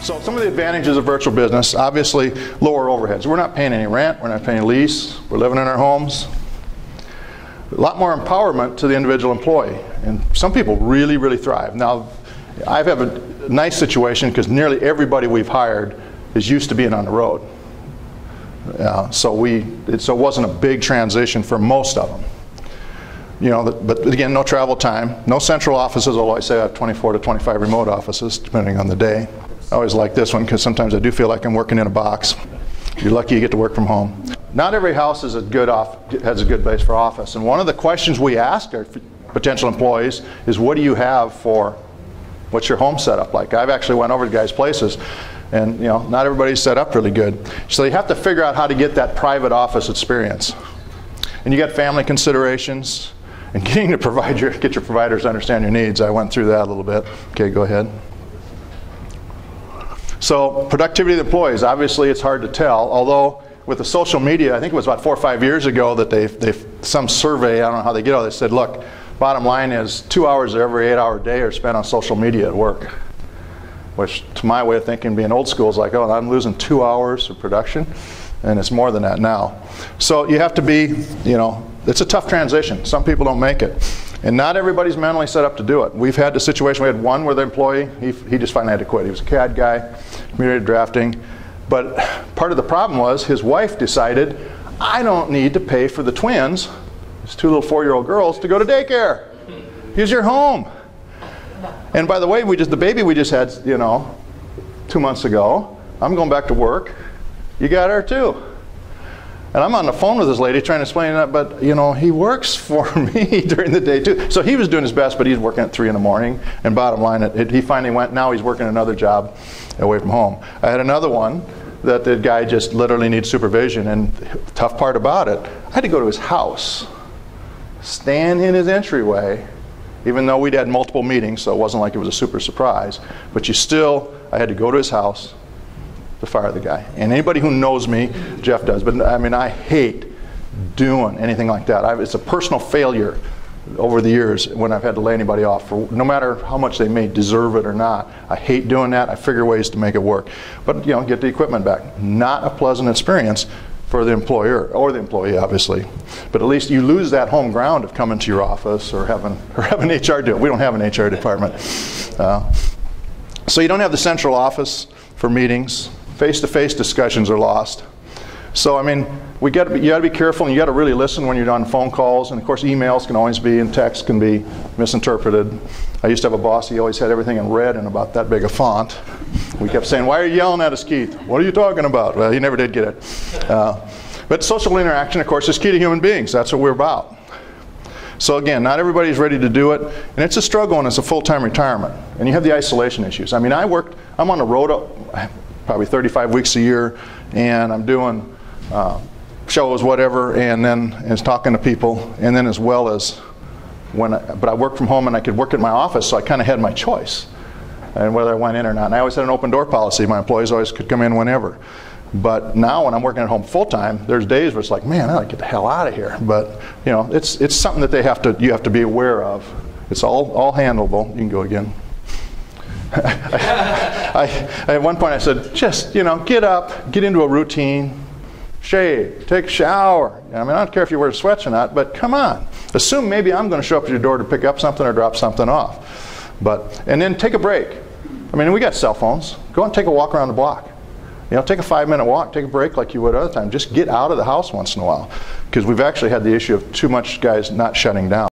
So some of the advantages of virtual business, obviously lower overheads. We're not paying any rent, we're not paying lease, we're living in our homes. A lot more empowerment to the individual employee, and some people really, really thrive. Now, I have a nice situation because nearly everybody we've hired is used to being on the road. So it wasn't a big transition for most of them. You know, but again, no travel time, no central offices, although I say I have 24 to 25 remote offices, depending on the day. I always like this one because sometimes I do feel like I'm working in a box. You're lucky you get to work from home. Not every house is has a good base for office. And one of the questions we ask our potential employees is, what do you have for, what's your home setup like? I've actually went over to guys' places, and you know, not everybody's set up really good. So you have to figure out how to get that private office experience. And you got family considerations, and getting to get your providers to understand your needs. I went through that a little bit. Okay, go ahead. So productivity of the employees, obviously it's hard to tell, although with the social media, I think it was about 4 or 5 years ago that some survey, I don't know how they get it, they said, look, bottom line is 2 hours of every 8-hour day are spent on social media at work. Which, to my way of thinking, being old school, is like, oh, I'm losing 2 hours of production, and it's more than that now. So you have to be, you know, it's a tough transition. Some people don't make it. And not everybody's mentally set up to do it. We've had the situation, we had one where the employee, he just finally had to quit. He was a CAD guy, computer drafting. But part of the problem was his wife decided, I don't need to pay for the twins, his 2 little 4-year-old girls, to go to daycare. Use your home. And by the way, the baby we just had, you know, 2 months ago, I'm going back to work. You got her too. And I'm on the phone with this lady trying to explain that, but you know, he works for me during the day too. So he was doing his best, but he's working at 3 in the morning. And bottom line, he finally went, now he's working another job away from home. I had another one that the guy just literally needs supervision, and the tough part about it, I had to go to his house, stand in his entryway, even though we'd had multiple meetings, so it wasn't like it was a super surprise. But I had to go to his house to fire the guy. And anybody who knows me, Jeff does, but I mean, I hate doing anything like that. It's a personal failure over the years when I've had to lay anybody off, for no matter how much they may deserve it or not. I hate doing that. I figure ways to make it work. But you know, get the equipment back. Not a pleasant experience for the employer or the employee, obviously. But at least you lose that home ground of coming to your office or having HR do it. We don't have an HR department. So you don't have the central office for meetings. Face-to-face discussions are lost. So I mean, you got to be careful, and you got to really listen when you're on phone calls. And of course, emails can always be, and text can be misinterpreted. I used to have a boss. He always had everything in red and about that big a font. We kept saying, "Why are you yelling at us, Keith? What are you talking about?" Well, he never did get it. But social interaction, of course, is key to human beings. That's what we're about. So again, not everybody's ready to do it, and it's a struggle, and it's a full-time retirement. And you have the isolation issues. I mean, I'm on the road probably 35 weeks a year, and I'm doing shows, whatever, and then talking to people, and then as well as but I work from home and I could work at my office, so I kind of had my choice, and whether I went in or not. And I always had an open door policy. My employees always could come in whenever. But now when I'm working at home full time, there's days where it's like, man, I gotta get the hell out of here. But you know, it's something that you have to be aware of. It's all handleable. You can go again. At one point I said, just, you know, get up, get into a routine, shave, take a shower. I mean, I don't care if you wear sweats or not, but come on. Assume maybe I'm going to show up at your door to pick up something or drop something off. And then take a break. I mean, we got cell phones. Go and take a walk around the block. You know, take a 5-minute walk, take a break like you would other time. Just get out of the house once in a while. Because we've actually had the issue of too much guys not shutting down.